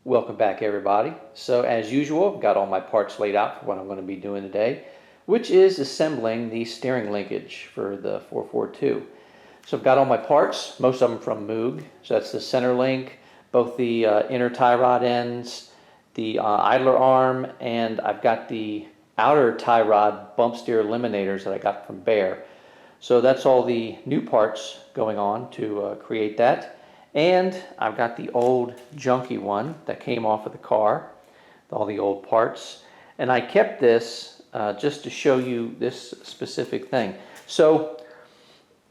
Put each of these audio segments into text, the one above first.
Welcome back, everybody. So as usual, I've got all my parts laid out for what I'm going to be doing today, which is assembling the steering linkage for the 442. So I've got all my parts, most of them from Moog. So that's the center link, both the inner tie rod ends, the idler arm, and I've got the outer tie rod bump steer eliminators that I got from Bear. So that's all the new parts going on to create that. And I've got the old junky one that came off of the car, all the old parts. And I kept this just to show you this specific thing. So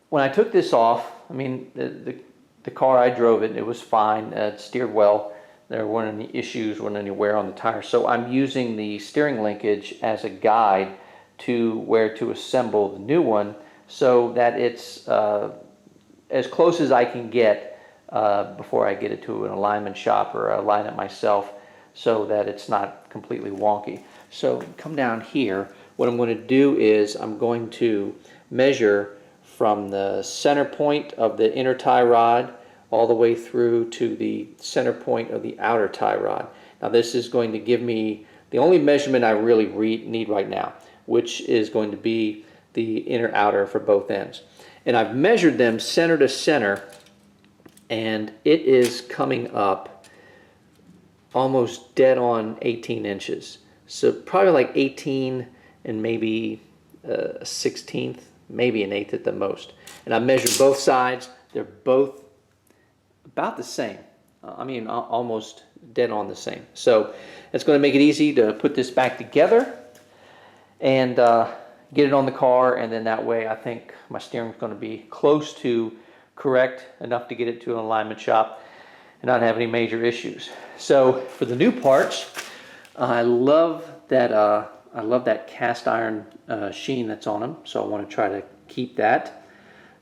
when I took this off, I mean, the car, I drove it, it was fine, it steered well. There weren't any issues, weren't any wear on the tire. So I'm using the steering linkage as a guide to where to assemble the new one so that it's as close as I can get before I get it to an alignment shop or align it myself so that it's not completely wonky. So come down here. What I'm going to do is I'm going to measure from the center point of the inner tie rod all the way through to the center point of the outer tie rod. Now this is going to give me the only measurement I really need right now, which is going to be the inner outer for both ends. And I've measured them center to center, and it is coming up almost dead on 18 inches. So probably like 18 and maybe a 16th, maybe an eighth at the most. And I measured both sides. They're both about the same. I mean, almost dead on the same. So it's going to make it easy to put this back together and get it on the car, and then that way I think my steering is going to be close to correct enough to get it to an alignment shop and not have any major issues. So for the new parts, I love that cast iron sheen that's on them, so I want to try to keep that.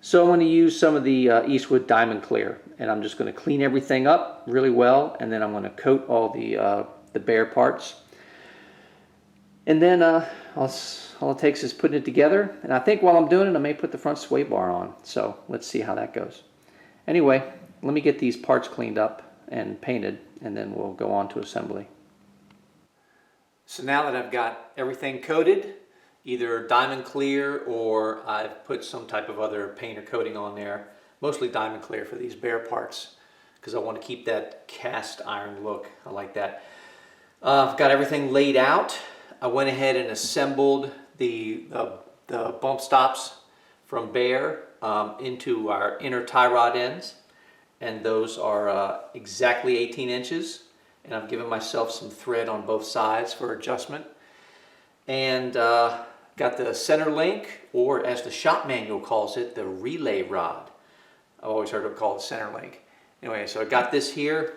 So I'm going to use some of the Eastwood Diamond Clear, and I'm just going to clean everything up really well, and then I'm going to coat all the bare parts. And then all it takes is putting it together. And I think while I'm doing it, I may put the front sway bar on. So let's see how that goes. Anyway, let me get these parts cleaned up and painted, and then we'll go on to assembly. So now that I've got everything coated, either diamond clear or I've put some type of other paint or coating on there, mostly diamond clear for these bare parts, because I want to keep that cast iron look. I like that. I've got everything laid out. I went ahead and assembled the bump stops from Bear into our inner tie rod ends, and those are exactly 18 inches, and I've given myself some thread on both sides for adjustment. And got the center link, or as the shop manual calls it, the relay rod. I've always heard it called center link. Anyway, so I got this here,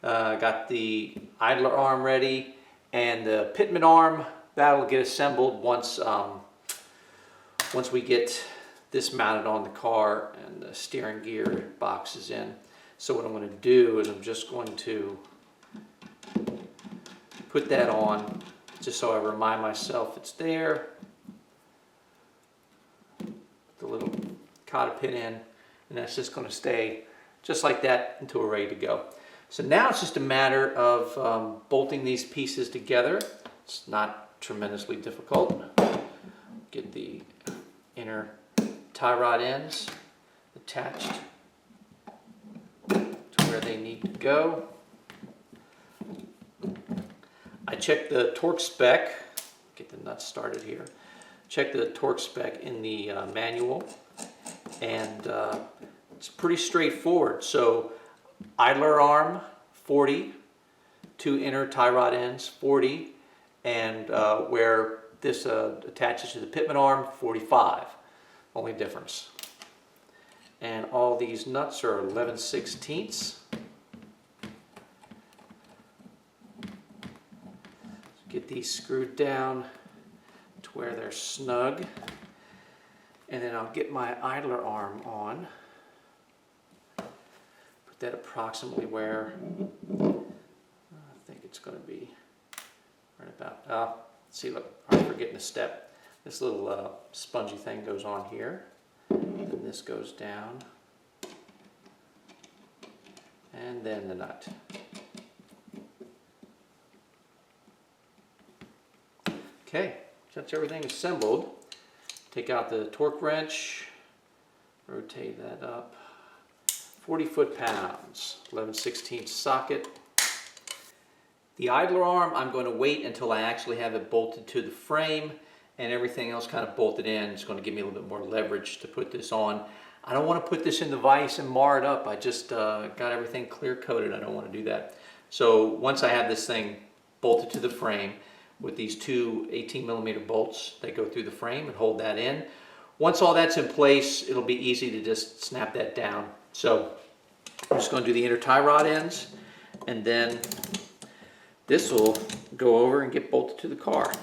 got the idler arm ready, and the pitman arm, that'll get assembled once we get this mounted on the car and the steering gear box is in. So what I'm going to do is I'm just going to put that on just so I remind myself it's there. Put the little cotter pin in, and that's just going to stay just like that until we're ready to go. So now it's just a matter of bolting these pieces together. It's not tremendously difficult. Get the inner tie rod ends attached to where they need to go. I checked the torque spec, get the nuts started here. Check the torque spec in the manual, and it's pretty straightforward. So idler arm 40, two inner tie rod ends 40, and where this attaches to the pitman arm 45, only difference. And all these nuts are 11/16. Get these screwed down to where they're snug, and then I'll get my idler arm on. That approximately where I think it's going to be right about. Let's see, look, I'm forgetting a step. This little spongy thing goes on here, then this goes down, and then the nut. Okay, since everything is assembled, take out the torque wrench, rotate that up, 40 foot-pounds, 11/16 socket. The idler arm, I'm going to wait until I actually have it bolted to the frame and everything else kind of bolted in. It's going to give me a little bit more leverage to put this on. I don't want to put this in the vise and mar it up. I just got everything clear coated. I don't want to do that. So once I have this thing bolted to the frame with these two 18mm bolts that go through the frame and hold that in, once all that's in place, it'll be easy to just snap that down. So I'm just going to do the inner tie rod ends, and then this will go over and get bolted to the car.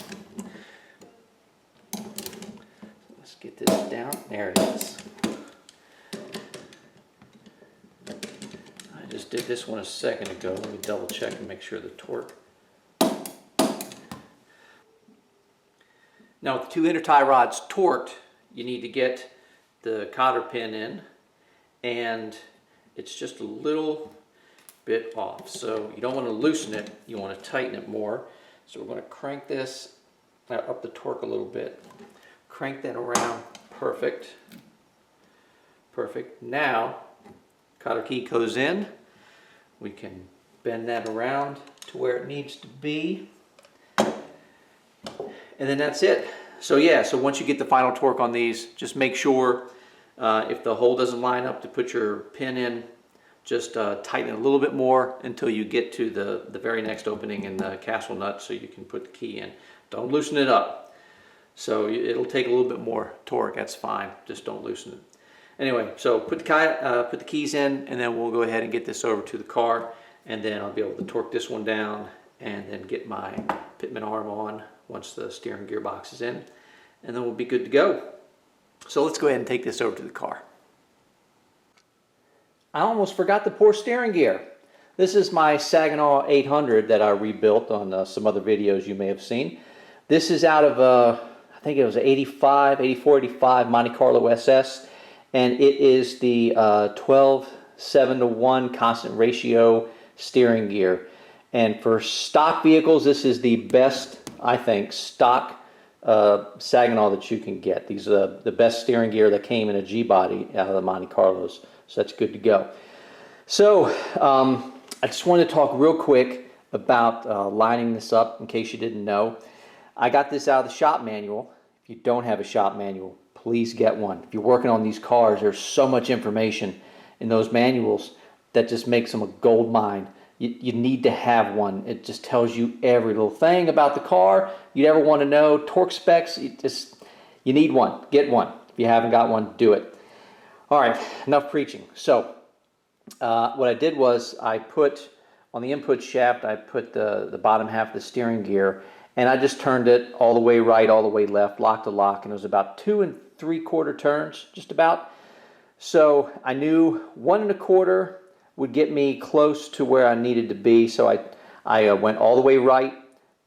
Let's get this down. There it is. I just did this one a second ago. Let me double check and make sure the torque. Now with the two inner tie rods torqued, you need to get the cotter pin in, and it's just a little bit off. So you don't want to loosen it, you want to tighten it more. So we're going to crank this up the torque a little bit. Crank that around. Perfect. Perfect. Now, cotter key goes in. We can bend that around to where it needs to be. And then that's it. So yeah, so once you get the final torque on these, just make sure if the hole doesn't line up to put your pin in, just tighten it a little bit more until you get to the very next opening in the castle nut so you can put the key in. Don't loosen it up. So it'll take a little bit more torque, that's fine, just don't loosen it. Anyway, so put the keys in, and then we'll go ahead and get this over to the car, and then I'll be able to torque this one down and then get my pitman arm on once the steering gearbox is in, and then we'll be good to go. So let's go ahead and take this over to the car. I almost forgot the poor steering gear. This is my Saginaw 800 that I rebuilt on some other videos you may have seen. This is out of, I think it was 84, 85 Monte Carlo SS, and it is the 12:7:1 constant ratio steering gear. And for stock vehicles, this is the best, I think, stock Saginaw that you can get. These are the best steering gear that came in a G-body out of the Monte Carlos, so that's good to go. So I just wanted to talk real quick about lining this up in case you didn't know. I got this out of the shop manual. If you don't have a shop manual, please get one. If you're working on these cars, there's so much information in those manuals that just makes them a gold mine. You need to have one. It just tells you every little thing about the car you'd ever want to know. Torque specs, you need one. Get one. If you haven't got one, do it. All right, enough preaching. So what I did was I put on the input shaft, I put the bottom half of the steering gear, and I just turned it all the way right, all the way left, lock to lock, and it was about 2 3/4 turns, just about. So I knew 1 1/4 would get me close to where I needed to be, so I went all the way right,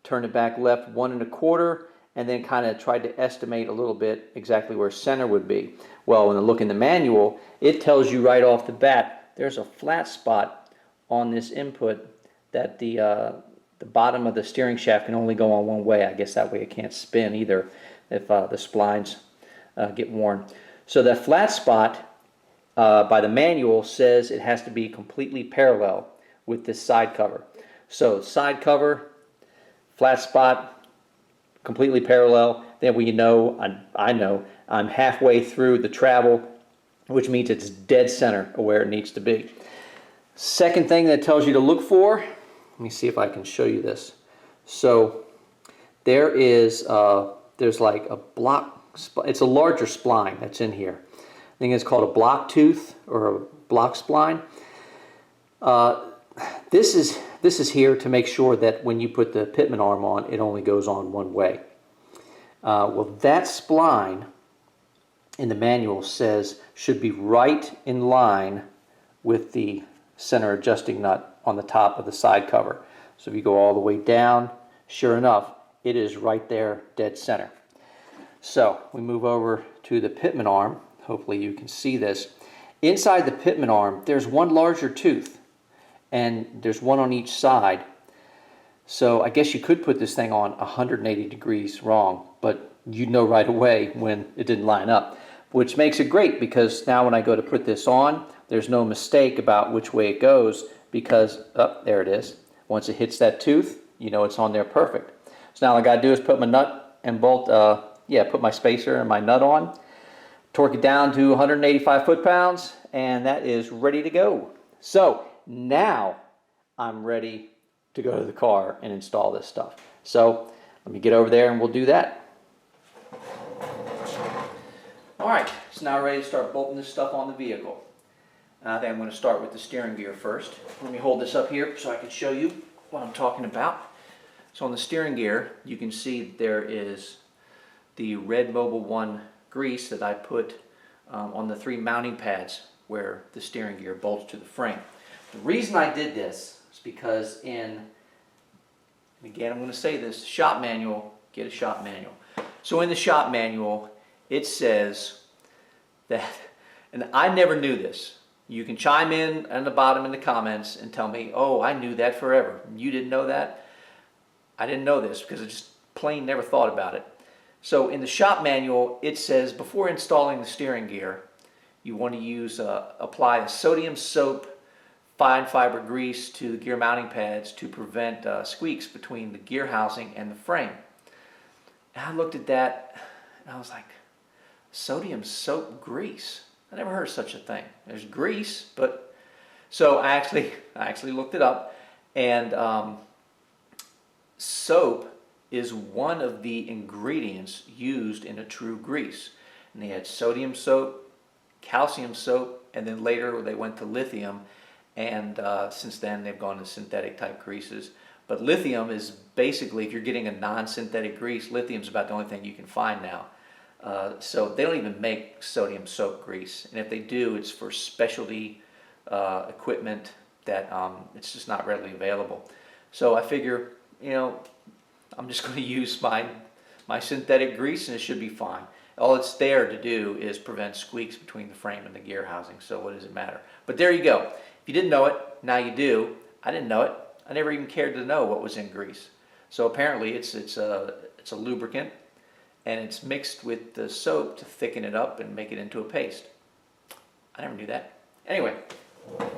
turned it back left 1 1/4, and then kind of tried to estimate a little bit exactly where center would be. Well, when I look in the manual, it tells you right off the bat there's a flat spot on this input that the bottom of the steering shaft can only go on one way. I guess that way it can't spin either if the splines get worn. So that flat spot by the manual says it has to be completely parallel with this side cover. So side cover, flat spot, completely parallel. Then we know, I know, I'm halfway through the travel, which means it's dead center of where it needs to be. Second thing that tells you to look for, let me see if I can show you this. So there is, there's like a block, it's a larger spline that's in here. I think it's called a block tooth or a block spline. This is here to make sure that when you put the pitman arm on, it only goes on one way. Well, that spline in the manual says should be right in line with the center adjusting nut on the top of the side cover. So if you go all the way down, sure enough, it is right there, dead center. So we move over to the pitman arm. Hopefully you can see this. Inside the pitman arm, there's one larger tooth, and there's one on each side. So I guess you could put this thing on 180 degrees wrong, but you'd know right away when it didn't line up, which makes it great because now when I go to put this on, there's no mistake about which way it goes because, oh, there it is. Once it hits that tooth, you know it's on there perfect. So now all I got to do is put my nut and bolt, put my spacer and my nut on, torque it down to 185 foot-pounds, and that is ready to go. So now I'm ready to go to the car and install this stuff. So let me get over there and we'll do that. All right, so now we're ready to start bolting this stuff on the vehicle. I think I'm going to start with the steering gear first. Let me hold this up here so I can show you what I'm talking about. So on the steering gear, you can see there is the red Mobil 1 grease that I put on the 3 mounting pads where the steering gear bolts to the frame. The reason I did this is because again I'm going to say this, shop manual, get a shop manual. So in the shop manual it says that, and I never knew this, you can chime in on the bottom in the comments and tell me, oh, I knew that forever. You didn't know that? I didn't know this because I just plain never thought about it. So in the shop manual it says before installing the steering gear you want to use apply a sodium soap fine fiber grease to the gear mounting pads to prevent squeaks between the gear housing and the frame. And I looked at that and I was like, sodium soap grease? I never heard of such a thing. There's grease, but so I actually looked it up, and soap is one of the ingredients used in a true grease. And they had sodium soap, calcium soap, and then later they went to lithium. And since then they've gone to synthetic type greases. But lithium is basically, if you're getting a non-synthetic grease, lithium's about the only thing you can find now. So they don't even make sodium soap grease. And if they do, it's for specialty equipment that it's just not readily available. So I figure, I'm just going to use my synthetic grease and it should be fine. All it's there to do is prevent squeaks between the frame and the gear housing. So what does it matter? But there you go. If you didn't know it, now you do. I didn't know it. I never even cared to know what was in grease. So apparently it's a lubricant, and it's mixed with the soap to thicken it up and make it into a paste. I never knew that. Anyway,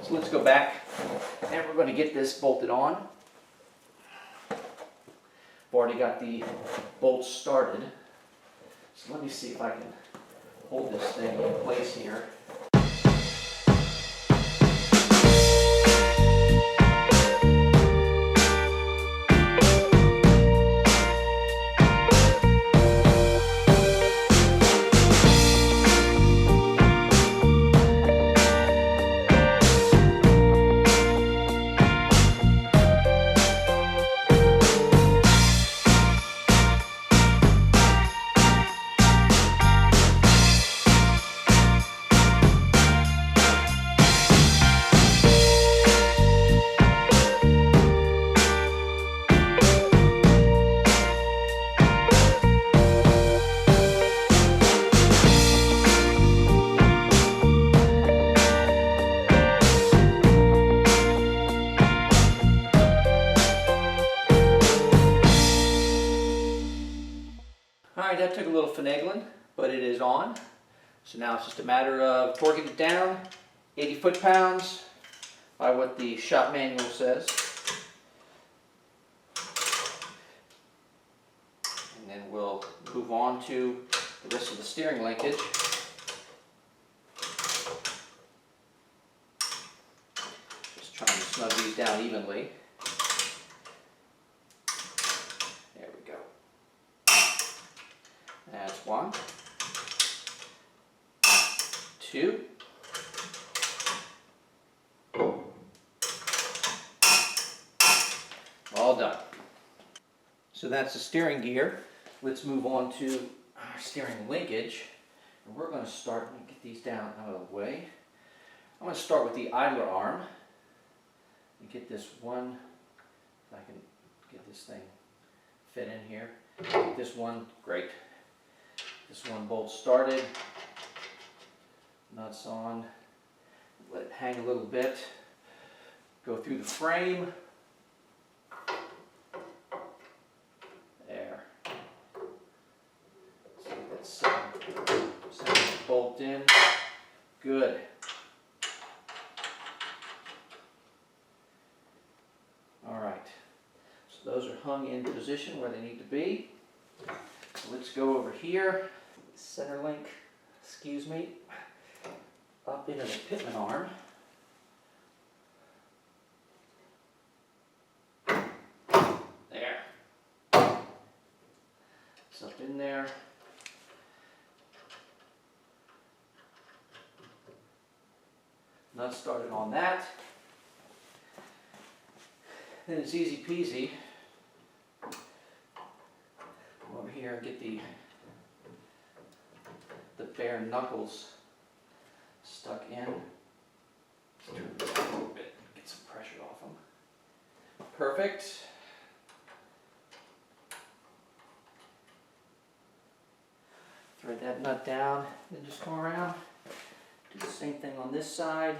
so let's go back and we're going to get this bolted on. I've already got the bolts started. So let me see if I can hold this thing in place here. Alright, that took a little finagling, but it is on. So now it's just a matter of torquing it down, 80 foot-pounds, by what the shop manual says. And then we'll move on to the rest of the steering linkage. Just trying to snug these down evenly. There we go. That's 1, 2, all done. So that's the steering gear. Let's move on to our steering linkage. And we're going to start, let me get these down out of the way. I'm going to start with the idler arm and get this one, if I can get this thing fit in here. Get this one, great. This one bolt started, nuts on, let it hang a little bit, go through the frame, Good. All right. So those are hung in position where they need to be. So let's go over here. Center link, excuse me, up into the pitman arm. There. It's up in there. Nuts started on that. Then it's easy peasy. Go over here and get the bare knuckles stuck in. Let's turn this a little bit, get some pressure off them. Perfect. Thread that nut down, then just come around. Do the same thing on this side.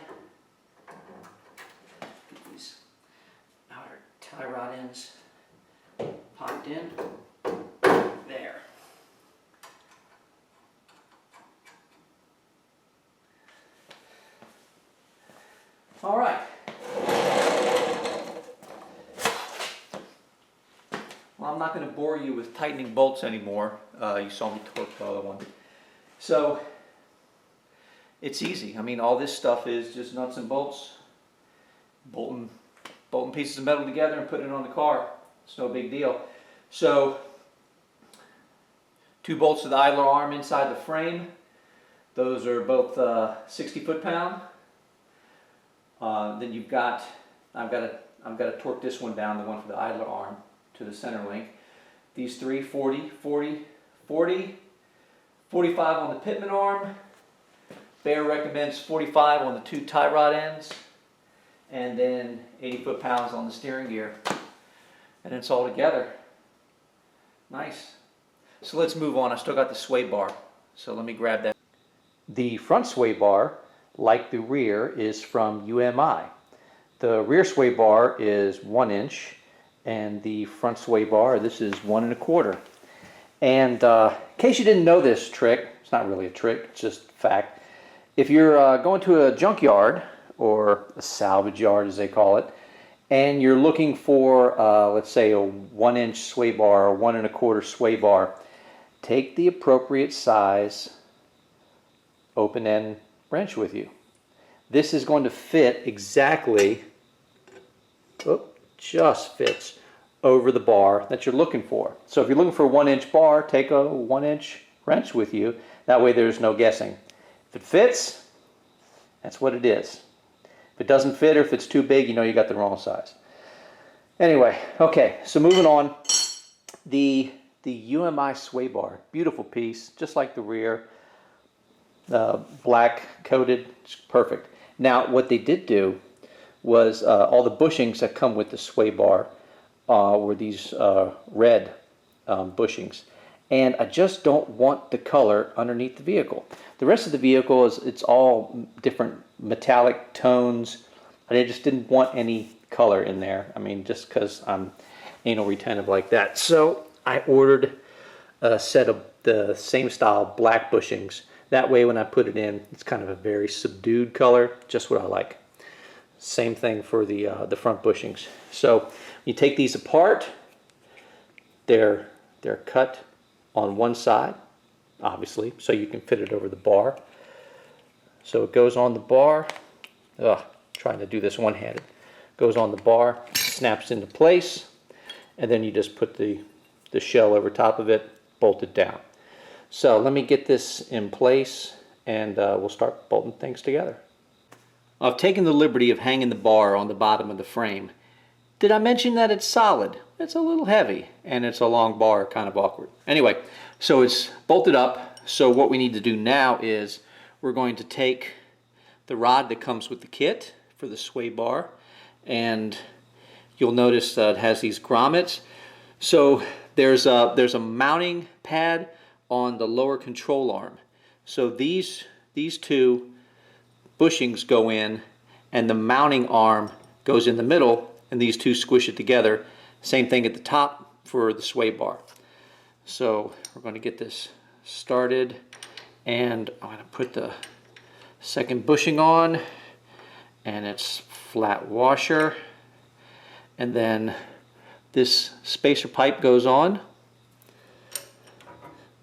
Get these outer tie rod ends popped in. There. All right. Well, I'm not going to bore you with tightening bolts anymore. You saw me torque the other one. So it's easy. I mean, all this stuff is just nuts and bolts, bolting pieces of metal together and putting it on the car. It's no big deal. So 2 bolts to the idler arm inside the frame. Those are both 60 foot-pound. Then you've got, I've got to torque this one down, the one for the idler arm, to the center link. These 3, 40, 40, 40, 45 on the pitman arm. Bear recommends 45 on the 2 tie rod ends, and then 80 foot-pounds on the steering gear. And it's all together. Nice. So let's move on. I still got the sway bar, so let me grab that. The front sway bar, like the rear, is from UMI. The rear sway bar is 1 inch, and the front sway bar, this is 1 1/4. And in case you didn't know this trick, it's not really a trick, it's just fact. If you're going to a junkyard, or a salvage yard as they call it, and you're looking for, let's say, a 1 inch sway bar or 1 1/4 sway bar, take the appropriate size open end wrench with you. This is going to fit exactly, just fits over the bar that you're looking for. So if you're looking for a 1 inch bar, take a 1 inch wrench with you. That way there's no guessing. If it fits, that's what it is. If it doesn't fit or if it's too big, you know you got the wrong size. Anyway, okay, so moving on. The UMI sway bar, beautiful piece, just like the rear. Black coated, it's perfect. Now what they did do was all the bushings that come with the sway bar were these red bushings, and I just don't want the color underneath the vehicle. The rest of the vehicle it's all different metallic tones. I just didn't want any color in there. I mean, just because I'm anal retentive like that. So I ordered a set of the same style black bushings. That way when I put it in, it's kind of a very subdued color, just what I like. Same thing for the front bushings. So you take these apart, they're cut on one side, obviously, so you can fit it over the bar. So it goes on the bar. Trying to do this one-handed. Goes on the bar, snaps into place, and then you just put the shell over top of it, bolt it down. So let me get this in place, and we'll start bolting things together. I've taken the liberty of hanging the bar on the bottom of the frame. Did I mention that it's solid? It's a little heavy, and it's a long bar, kind of awkward. Anyway, so it's bolted up. So what we need to do now is we're going to take the rod that comes with the kit for the sway bar, and you'll notice that it has these grommets. So there's a mounting pad on the lower control arm. So these 2 bushings go in, and the mounting arm goes in the middle, and these 2 squish it together. Same thing at the top for the sway bar. So we're going to get this started, and I'm going to put the second bushing on, and it's flat washer, and then this spacer pipe goes on.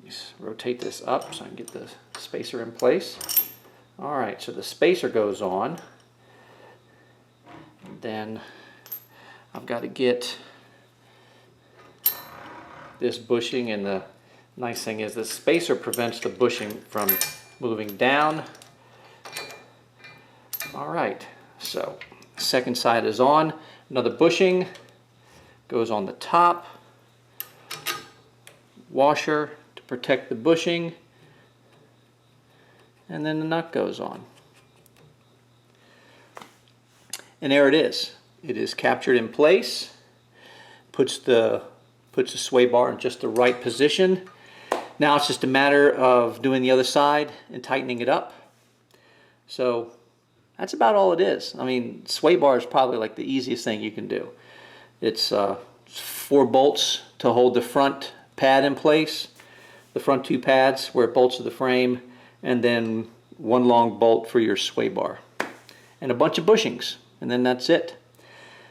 Just rotate this up so I can get the spacer in place. All right, so the spacer goes on, and then I've got to get this bushing, and the nice thing is the spacer prevents the bushing from moving down. All right, so second side is on. Another bushing goes on the top. Washer to protect the bushing. And then the nut goes on. And there it is. It is captured in place. Puts the sway bar in just the right position. Now it's just a matter of doing the other side and tightening it up. So that's about all it is. I mean, sway bar is probably like the easiest thing you can do. It's 4 bolts to hold the front pad in place, the front 2 pads where it bolts to the frame, and then 1 long bolt for your sway bar, and a bunch of bushings, and then that's it.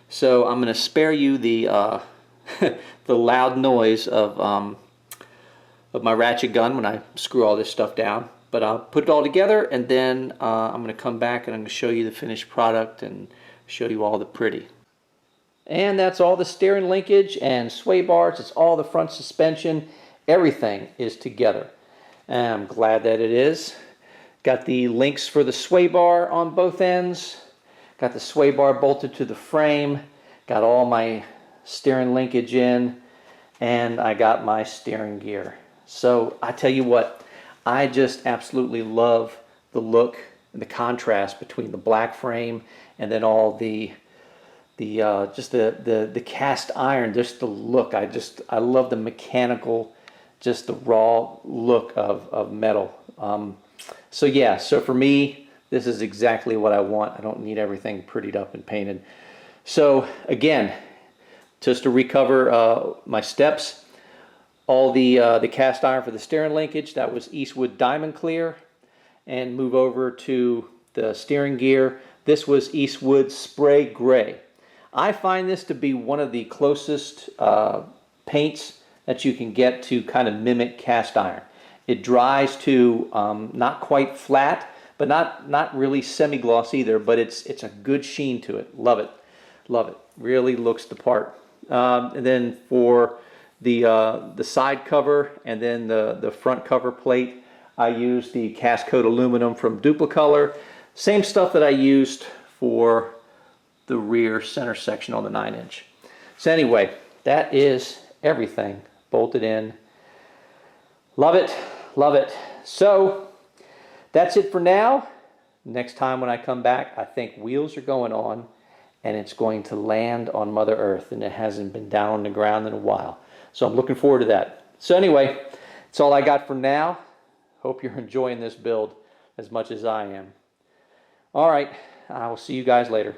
So I'm going to spare you the the loud noise of my ratchet gun when I screw all this stuff down. But I'll put it all together, and then I'm going to come back and I'm going to show you the finished product and show you all the pretty. And that's all the steering linkage and sway bars. It's all the front suspension. Everything is together. And I'm glad that it is. Got the links for the sway bar on both ends. Got the sway bar bolted to the frame. Got all my steering linkage in. And I got my steering gear. So I tell you what, I just absolutely love the look and the contrast between the black frame and then all the cast iron, just the look. I love the mechanical, just the raw look of metal. So yeah, so for me, this is exactly what I want. I don't need everything prettied up and painted. So again, just to recover my steps. All the cast iron for the steering linkage, that was Eastwood Diamond Clear. And move over to the steering gear. This was Eastwood Spray Gray. I find this to be one of the closest paints that you can get to kind of mimic cast iron. It dries to not quite flat, but not really semi-gloss either, but it's a good sheen to it. Love it. Love it. Really looks the part. And then for the side cover and then the front cover plate, I used the cast coat aluminum from Duplicolor. Same stuff that I used for the rear center section on the 9-inch. So anyway, that is everything bolted in. Love it, love it. So that's it for now. Next time when I come back, I think wheels are going on and it's going to land on Mother Earth, and it hasn't been down on the ground in a while. So I'm looking forward to that. So anyway, that's all I got for now. Hope you're enjoying this build as much as I am. All right, I will see you guys later.